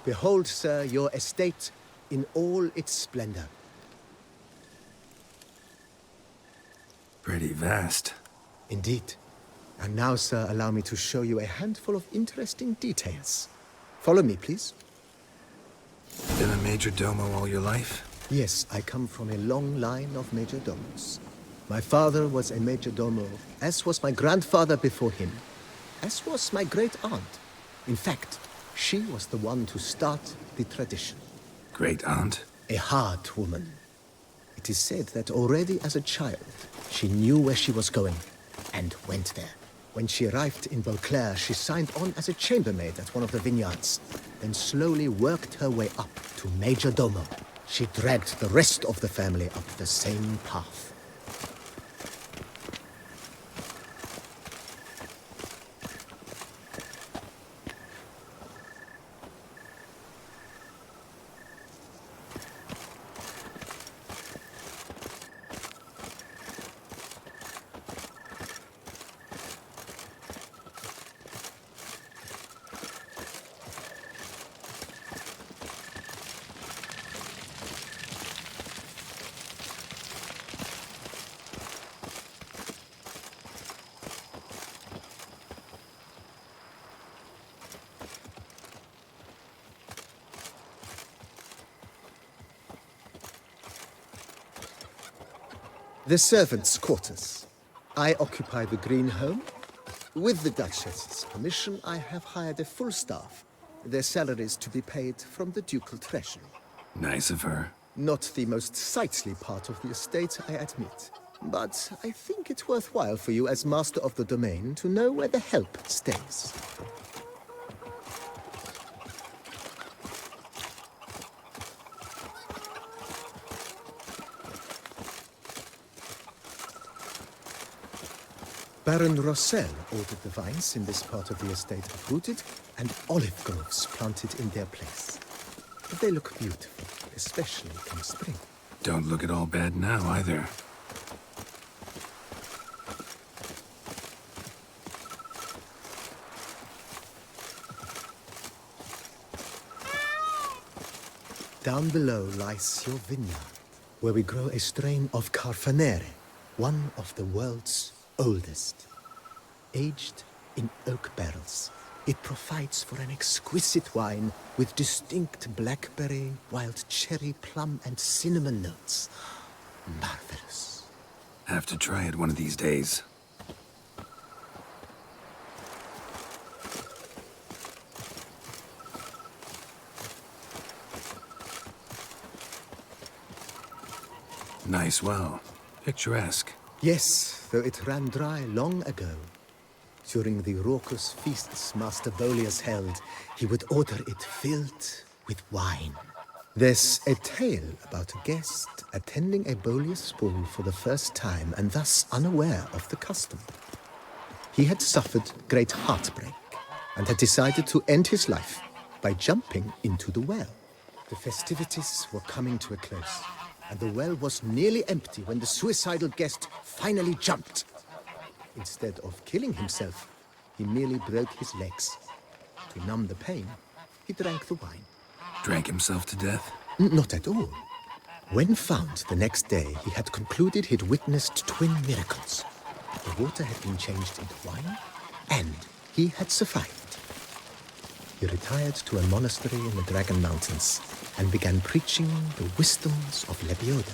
Behold, sir, your estate in all its splendor. Pretty vast. Indeed. And now, sir, allow me to show you a handful of interesting details. Follow me, please. Been a major domo all your life? Yes, I come from a long line of major domos. My father was a major domo, as was my grandfather before him, as was my great-aunt. In fact, she was the one to start the tradition. Great-aunt? A hard woman. It is said that already as a child, she knew where she was going, and went there. When she arrived in Beauclair, she signed on as a chambermaid at one of the vineyards, then slowly worked her way up to major domo. She dragged the rest of the family up the same path. The servants' quarters. I occupy the green home. With the Duchess's permission, I have hired a full staff. Their salaries to be paid from the ducal treasury. Nice of her. Not the most sightly part of the estate, I admit. But I think it's worthwhile for you as master of the domain to know where the help stays. Baron Rossel ordered the vines in this part of the estate uprooted and olive groves planted in their place. They look beautiful, especially in spring. Don't look at all bad now, either. Down below lies your vineyard, where we grow a strain of Carfanere, one of the world's oldest. Aged in oak barrels, it provides for an exquisite wine with distinct blackberry, wild cherry, plum, and cinnamon notes. Marvelous. Have to try it one of these days. Nice well. Picturesque. Yes, though it ran dry long ago. During the raucous feasts Master Bolius held, he would order it filled with wine. There's a tale about a guest attending a Bolius ball for the first time and thus unaware of the custom. He had suffered great heartbreak and had decided to end his life by jumping into the well. The festivities were coming to a close, and the well was nearly empty when the suicidal guest finally jumped. Instead of killing himself, he merely broke his legs. To numb the pain, he drank the wine. Drank himself to death? Not at all. When found the next day, he had concluded he'd witnessed twin miracles. The water had been changed into wine, and he had survived. He retired to a monastery in the Dragon Mountains and began preaching the wisdoms of Lebioda.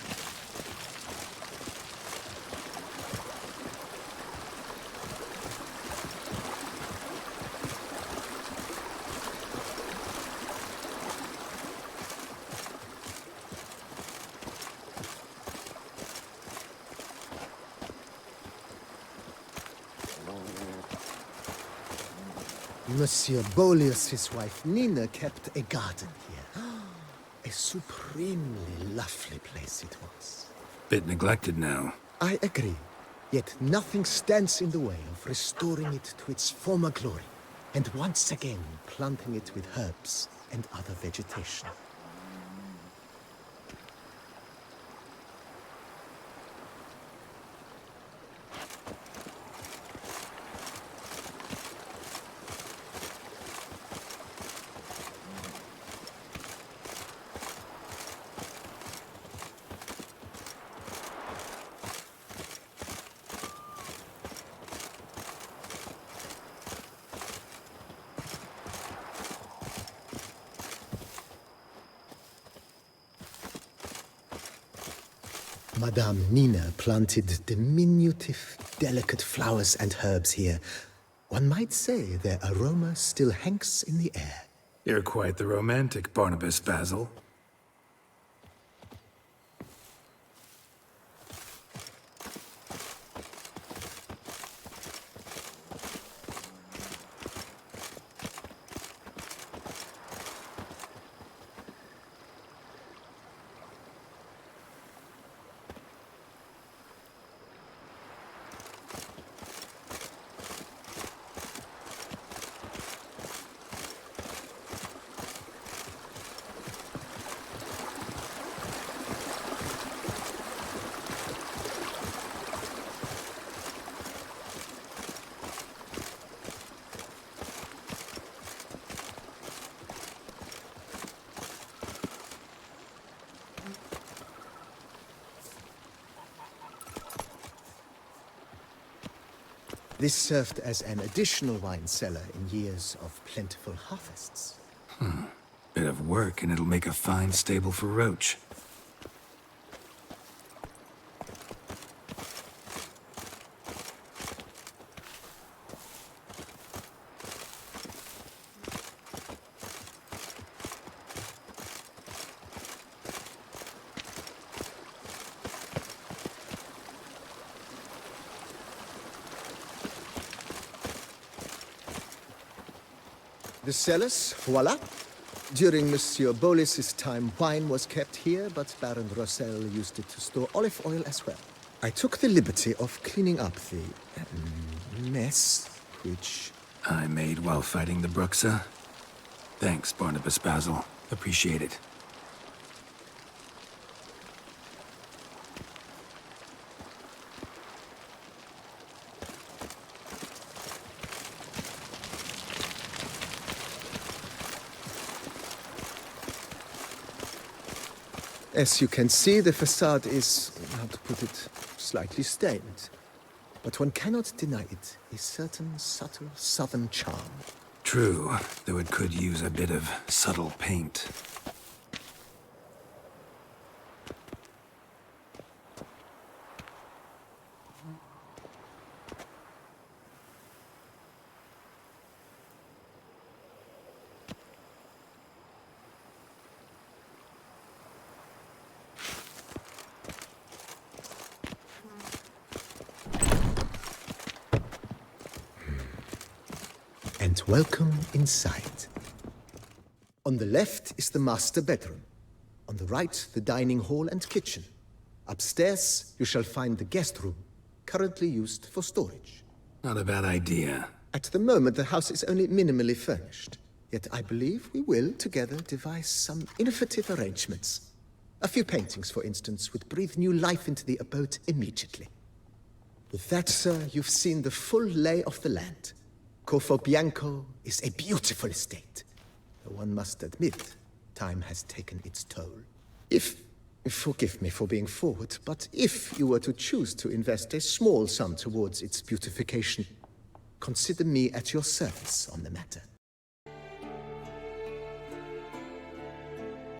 Monsieur Bolius' wife Nina kept a garden here. A supremely lovely place it was. Bit neglected now. I agree. Yet nothing stands in the way of restoring it to its former glory, and once again planting it with herbs and other vegetation. Madame Nina planted diminutive, delicate flowers and herbs here. One might say their aroma still hangs in the air. You're quite the romantic, Barnabas Basil. This served as an additional wine cellar in years of plentiful harvests. Bit of work and it'll make a fine stable for Roach. The cellars, voila. During Monsieur Bolis's time, wine was kept here, but Baron Rossel used it to store olive oil as well. I took the liberty of cleaning up the mess, which... I made while fighting the Bruxa. Thanks, Barnabas Basil. Appreciate it. As you can see, the facade is, how to put it, slightly stained. But one cannot deny it, a certain subtle southern charm. True, though it could use a bit of subtle paint. And welcome inside. On the left is the master bedroom. On the right, the dining hall and kitchen. Upstairs, you shall find the guest room, currently used for storage. Not a bad idea. At the moment, the house is only minimally furnished. Yet I believe we will, together, devise some innovative arrangements. A few paintings, for instance, would breathe new life into the abode immediately. With that, sir, you've seen the full lay of the land. Corvo Bianco is a beautiful estate. Though one must admit, time has taken its toll. Forgive me for being forward, but if you were to choose to invest a small sum towards its beautification, consider me at your service on the matter.